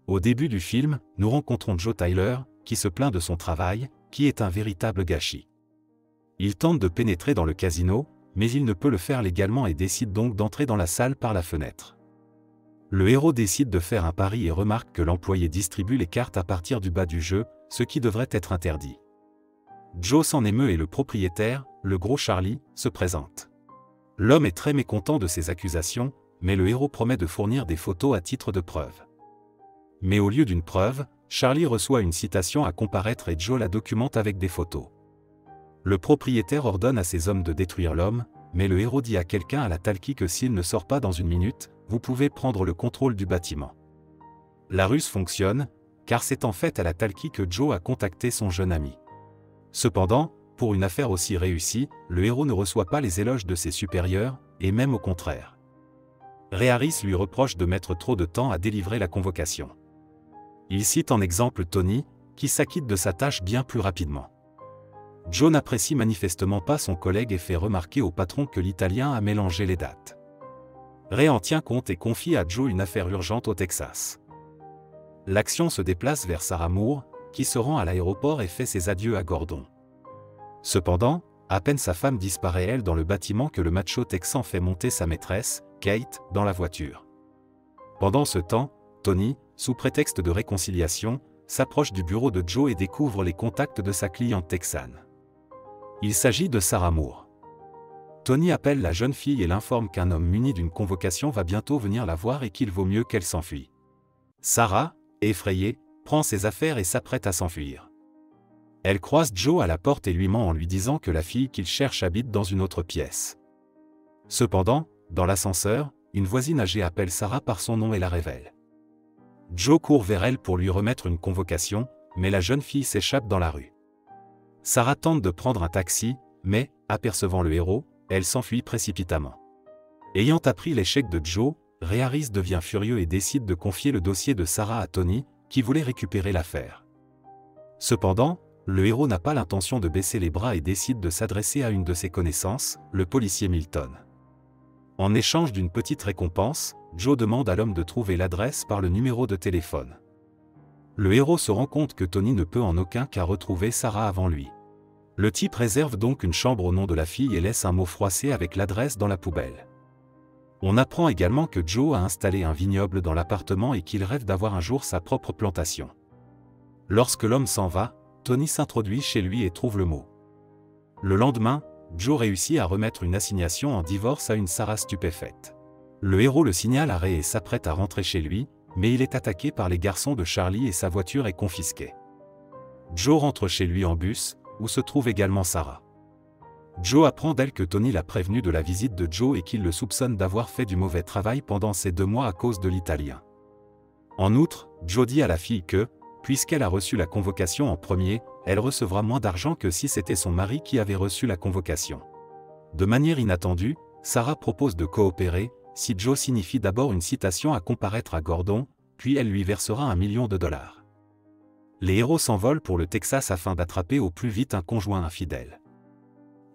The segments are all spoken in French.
Au début du film, nous rencontrons Joe Tyler, qui se plaint de son travail, qui est un véritable gâchis. Il tente de pénétrer dans le casino, mais il ne peut le faire légalement et décide donc d'entrer dans la salle par la fenêtre. Le héros décide de faire un pari et remarque que l'employé distribue les cartes à partir du bas du jeu, ce qui devrait être interdit. Joe s'en émeut et le propriétaire, le gros Charlie, se présente. L'homme est très mécontent de ces accusations, mais le héros promet de fournir des photos à titre de preuve. Mais au lieu d'une preuve, Charlie reçoit une citation à comparaître et Joe la documente avec des photos. Le propriétaire ordonne à ses hommes de détruire l'homme, mais le héros dit à quelqu'un à la talkie que s'il ne sort pas dans une minute, vous pouvez prendre le contrôle du bâtiment. La ruse fonctionne, car c'est en fait à la talkie que Joe a contacté son jeune ami. Cependant, pour une affaire aussi réussie, le héros ne reçoit pas les éloges de ses supérieurs, et même au contraire. Ray Harris lui reproche de mettre trop de temps à délivrer la convocation. Il cite en exemple Tony, qui s'acquitte de sa tâche bien plus rapidement. Joe n'apprécie manifestement pas son collègue et fait remarquer au patron que l'Italien a mélangé les dates. Ray en tient compte et confie à Joe une affaire urgente au Texas. L'action se déplace vers Sarah Moore, qui se rend à l'aéroport et fait ses adieux à Gordon. Cependant, à peine sa femme disparaît elle dans le bâtiment que le macho texan fait monter sa maîtresse, Kate, dans la voiture. Pendant ce temps, Tony, sous prétexte de réconciliation, s'approche du bureau de Joe et découvre les contacts de sa cliente texane. Il s'agit de Sarah Moore. Tony appelle la jeune fille et l'informe qu'un homme muni d'une convocation va bientôt venir la voir et qu'il vaut mieux qu'elle s'enfuit. Sarah, effrayée, prend ses affaires et s'apprête à s'enfuir. Elle croise Joe à la porte et lui ment en lui disant que la fille qu'il cherche habite dans une autre pièce. Cependant, dans l'ascenseur, une voisine âgée appelle Sarah par son nom et la révèle. Joe court vers elle pour lui remettre une convocation, mais la jeune fille s'échappe dans la rue. Sarah tente de prendre un taxi, mais, apercevant le héros, elle s'enfuit précipitamment. Ayant appris l'échec de Joe, Ray Harris devient furieux et décide de confier le dossier de Sarah à Tony, qui voulait récupérer l'affaire. Cependant, le héros n'a pas l'intention de baisser les bras et décide de s'adresser à une de ses connaissances, le policier Milton. En échange d'une petite récompense, Joe demande à l'homme de trouver l'adresse par le numéro de téléphone. Le héros se rend compte que Tony ne peut en aucun cas retrouver Sarah avant lui. Le type réserve donc une chambre au nom de la fille et laisse un mot froissé avec l'adresse dans la poubelle. On apprend également que Joe a installé un vignoble dans l'appartement et qu'il rêve d'avoir un jour sa propre plantation. Lorsque l'homme s'en va, Tony s'introduit chez lui et trouve le mot. Le lendemain, Joe réussit à remettre une assignation en divorce à une Sarah stupéfaite. Le héros le signale à Ray et s'apprête à rentrer chez lui, mais il est attaqué par les garçons de Charlie et sa voiture est confisquée. Joe rentre chez lui en bus, où se trouve également Sarah. Joe apprend d'elle que Tony l'a prévenu de la visite de Joe et qu'il le soupçonne d'avoir fait du mauvais travail pendant ces 2 mois à cause de l'Italien. En outre, Joe dit à la fille que, puisqu'elle a reçu la convocation en premier, elle recevra moins d'argent que si c'était son mari qui avait reçu la convocation. De manière inattendue, Sarah propose de coopérer, si Joe signifie d'abord une citation à comparaître à Gordon, puis elle lui versera $1 million. Les héros s'envolent pour le Texas afin d'attraper au plus vite un conjoint infidèle.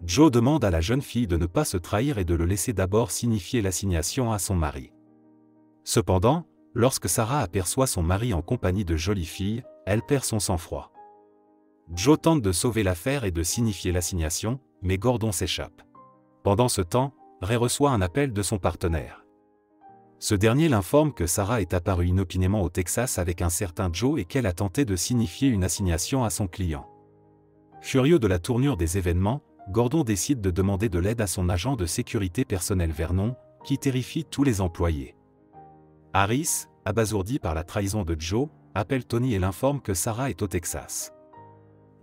Joe demande à la jeune fille de ne pas se trahir et de le laisser d'abord signifier l'assignation à son mari. Cependant, lorsque Sarah aperçoit son mari en compagnie de jolies filles, elle perd son sang-froid. Joe tente de sauver l'affaire et de signifier l'assignation, mais Gordon s'échappe. Pendant ce temps, Ray reçoit un appel de son partenaire. Ce dernier l'informe que Sarah est apparue inopinément au Texas avec un certain Joe et qu'elle a tenté de signifier une assignation à son client. Furieux de la tournure des événements, Gordon décide de demander de l'aide à son agent de sécurité personnelle Vernon, qui terrifie tous les employés. Harris, abasourdi par la trahison de Joe, appelle Tony et l'informe que Sarah est au Texas.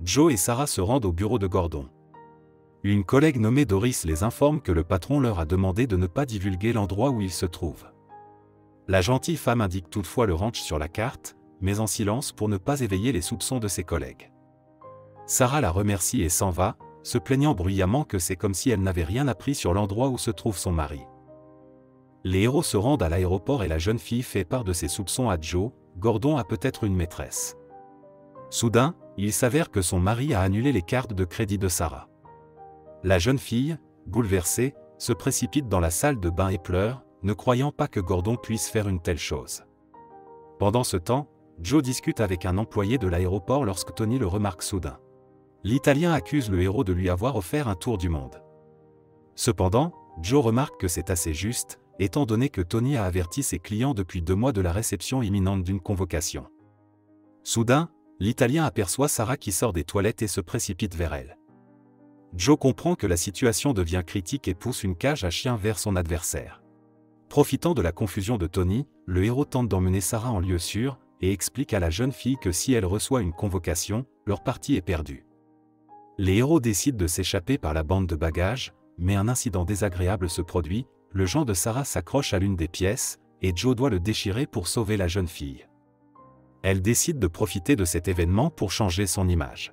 Joe et Sarah se rendent au bureau de Gordon. Une collègue nommée Doris les informe que le patron leur a demandé de ne pas divulguer l'endroit où il se trouve. La gentille femme indique toutefois le ranch sur la carte, mais en silence pour ne pas éveiller les soupçons de ses collègues. Sarah la remercie et s'en va, se plaignant bruyamment que c'est comme si elle n'avait rien appris sur l'endroit où se trouve son mari. Les héros se rendent à l'aéroport et la jeune fille fait part de ses soupçons à Joe. Gordon a peut-être une maîtresse. Soudain, il s'avère que son mari a annulé les cartes de crédit de Sarah. La jeune fille, bouleversée, se précipite dans la salle de bain et pleure, ne croyant pas que Gordon puisse faire une telle chose. Pendant ce temps, Joe discute avec un employé de l'aéroport lorsque Tony le remarque soudain. L'Italien accuse le héros de lui avoir offert un tour du monde. Cependant, Joe remarque que c'est assez juste, étant donné que Tony a averti ses clients depuis 2 mois de la réception imminente d'une convocation. Soudain, l'Italien aperçoit Sarah qui sort des toilettes et se précipite vers elle. Joe comprend que la situation devient critique et pousse une cage à chien vers son adversaire. Profitant de la confusion de Tony, le héros tente d'emmener Sarah en lieu sûr, et explique à la jeune fille que si elle reçoit une convocation, leur partie est perdue. Les héros décident de s'échapper par la bande de bagages, mais un incident désagréable se produit, le gant de Sarah s'accroche à l'une des pièces, et Joe doit le déchirer pour sauver la jeune fille. Elle décide de profiter de cet événement pour changer son image.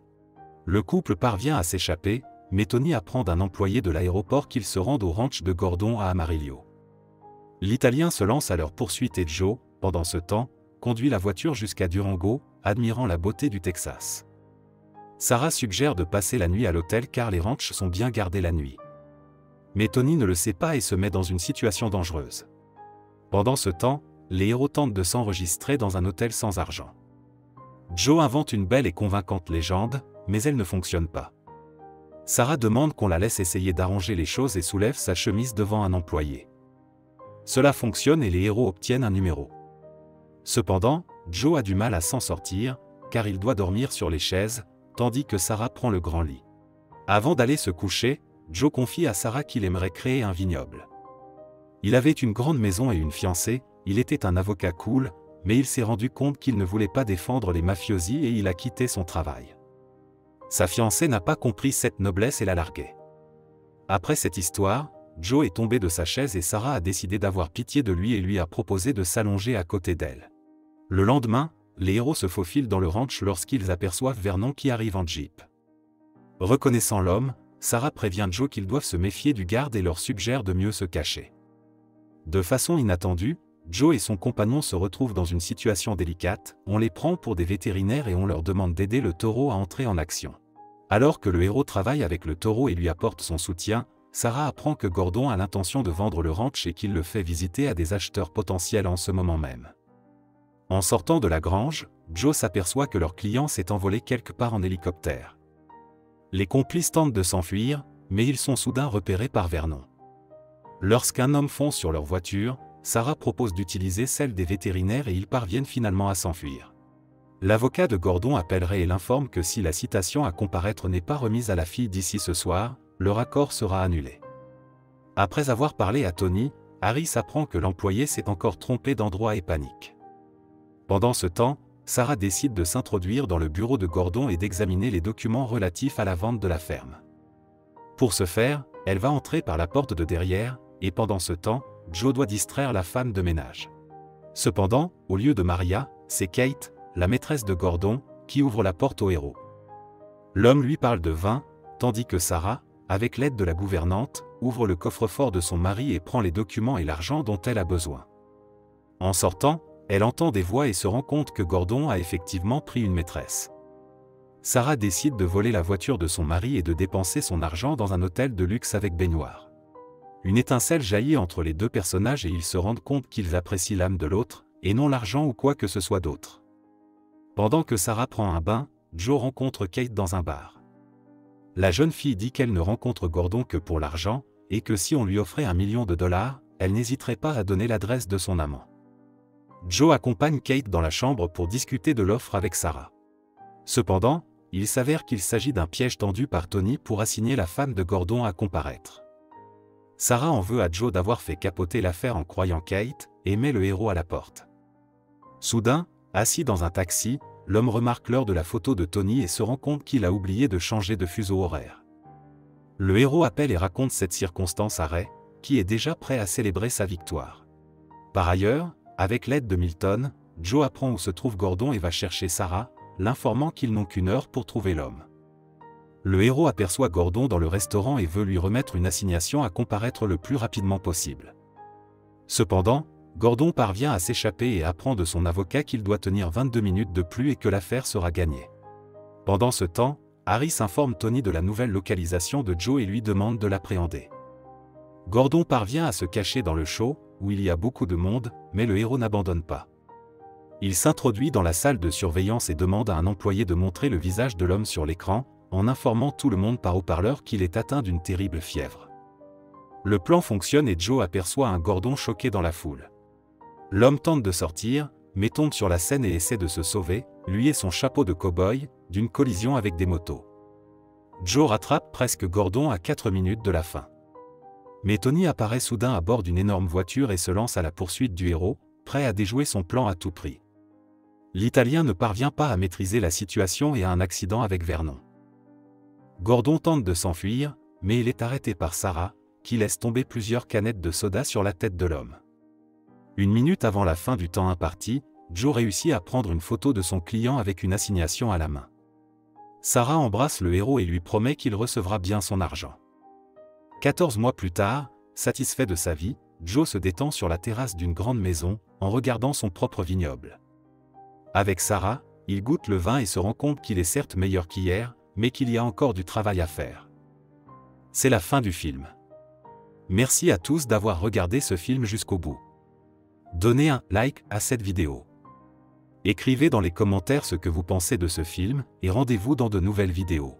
Le couple parvient à s'échapper, mais Tony apprend d'un employé de l'aéroport qu'ils se rendent au ranch de Gordon à Amarillo. L'Italien se lance à leur poursuite et Joe, pendant ce temps, conduit la voiture jusqu'à Durango, admirant la beauté du Texas. Sarah suggère de passer la nuit à l'hôtel car les ranchs sont bien gardés la nuit. Mais Tony ne le sait pas et se met dans une situation dangereuse. Pendant ce temps, les héros tentent de s'enregistrer dans un hôtel sans argent. Joe invente une belle et convaincante légende, mais elle ne fonctionne pas. Sarah demande qu'on la laisse essayer d'arranger les choses et soulève sa chemise devant un employé. Cela fonctionne et les héros obtiennent un numéro. Cependant, Joe a du mal à s'en sortir, car il doit dormir sur les chaises, tandis que Sarah prend le grand lit. Avant d'aller se coucher, Joe confie à Sarah qu'il aimerait créer un vignoble. Il avait une grande maison et une fiancée, il était un avocat cool, mais il s'est rendu compte qu'il ne voulait pas défendre les mafiosi et il a quitté son travail. Sa fiancée n'a pas compris cette noblesse et l'a largué. Après cette histoire, Joe est tombé de sa chaise et Sarah a décidé d'avoir pitié de lui et lui a proposé de s'allonger à côté d'elle. Le lendemain, les héros se faufilent dans le ranch lorsqu'ils aperçoivent Vernon qui arrive en jeep. Reconnaissant l'homme, Sarah prévient Joe qu'ils doivent se méfier du garde et leur suggère de mieux se cacher. De façon inattendue, Joe et son compagnon se retrouvent dans une situation délicate, on les prend pour des vétérinaires et on leur demande d'aider le taureau à entrer en action. Alors que le héros travaille avec le taureau et lui apporte son soutien, Sarah apprend que Gordon a l'intention de vendre le ranch et qu'il le fait visiter à des acheteurs potentiels en ce moment même. En sortant de la grange, Joe s'aperçoit que leur client s'est envolé quelque part en hélicoptère. Les complices tentent de s'enfuir, mais ils sont soudain repérés par Vernon. Lorsqu'un homme fonce sur leur voiture, Sarah propose d'utiliser celle des vétérinaires et ils parviennent finalement à s'enfuir. L'avocat de Gordon appellerait et l'informe que si la citation à comparaître n'est pas remise à la fille d'ici ce soir, leur accord sera annulé. Après avoir parlé à Tony, Harris apprend que l'employé s'est encore trompé d'endroit et panique. Pendant ce temps, Sarah décide de s'introduire dans le bureau de Gordon et d'examiner les documents relatifs à la vente de la ferme. Pour ce faire, elle va entrer par la porte de derrière, et pendant ce temps, Joe doit distraire la femme de ménage. Cependant, au lieu de Maria, c'est Kate, la maîtresse de Gordon, qui ouvre la porte au héros. L'homme lui parle de vin, tandis que Sarah, avec l'aide de la gouvernante, ouvre le coffre-fort de son mari et prend les documents et l'argent dont elle a besoin. En sortant, elle entend des voix et se rend compte que Gordon a effectivement pris une maîtresse. Sarah décide de voler la voiture de son mari et de dépenser son argent dans un hôtel de luxe avec baignoire. Une étincelle jaillit entre les deux personnages et ils se rendent compte qu'ils apprécient l'âme de l'autre, et non l'argent ou quoi que ce soit d'autre. Pendant que Sarah prend un bain, Joe rencontre Kate dans un bar. La jeune fille dit qu'elle ne rencontre Gordon que pour l'argent, et que si on lui offrait $1 million, elle n'hésiterait pas à donner l'adresse de son amant. Joe accompagne Kate dans la chambre pour discuter de l'offre avec Sarah. Cependant, il s'avère qu'il s'agit d'un piège tendu par Tony pour assigner la femme de Gordon à comparaître. Sarah en veut à Joe d'avoir fait capoter l'affaire en croyant Kate, et met le héros à la porte. Soudain, assis dans un taxi, l'homme remarque l'heure de la photo de Tony et se rend compte qu'il a oublié de changer de fuseau horaire. Le héros appelle et raconte cette circonstance à Ray, qui est déjà prêt à célébrer sa victoire. Par ailleurs, avec l'aide de Milton, Joe apprend où se trouve Gordon et va chercher Sarah, l'informant qu'ils n'ont qu'une heure pour trouver l'homme. Le héros aperçoit Gordon dans le restaurant et veut lui remettre une assignation à comparaître le plus rapidement possible. Cependant, Gordon parvient à s'échapper et apprend de son avocat qu'il doit tenir 22 minutes de plus et que l'affaire sera gagnée. Pendant ce temps, Harris informe Tony de la nouvelle localisation de Joe et lui demande de l'appréhender. Gordon parvient à se cacher dans le show, où il y a beaucoup de monde, mais le héros n'abandonne pas. Il s'introduit dans la salle de surveillance et demande à un employé de montrer le visage de l'homme sur l'écran, en informant tout le monde par haut-parleur qu'il est atteint d'une terrible fièvre. Le plan fonctionne et Joe aperçoit un Gordon choqué dans la foule. L'homme tente de sortir, mais tombe sur la scène et essaie de se sauver, lui et son chapeau de cow-boy, d'une collision avec des motos. Joe rattrape presque Gordon à 4 minutes de la fin. Mais Tony apparaît soudain à bord d'une énorme voiture et se lance à la poursuite du héros, prêt à déjouer son plan à tout prix. L'Italien ne parvient pas à maîtriser la situation et a un accident avec Vernon. Gordon tente de s'enfuir, mais il est arrêté par Sarah, qui laisse tomber plusieurs canettes de soda sur la tête de l'homme. 1 minute avant la fin du temps imparti, Joe réussit à prendre une photo de son client avec une assignation à la main. Sarah embrasse le héros et lui promet qu'il recevra bien son argent. 14 mois plus tard, satisfait de sa vie, Joe se détend sur la terrasse d'une grande maison, en regardant son propre vignoble. Avec Sarah, il goûte le vin et se rend compte qu'il est certes meilleur qu'hier, mais qu'il y a encore du travail à faire. C'est la fin du film. Merci à tous d'avoir regardé ce film jusqu'au bout. Donnez un like à cette vidéo. Écrivez dans les commentaires ce que vous pensez de ce film, et rendez-vous dans de nouvelles vidéos.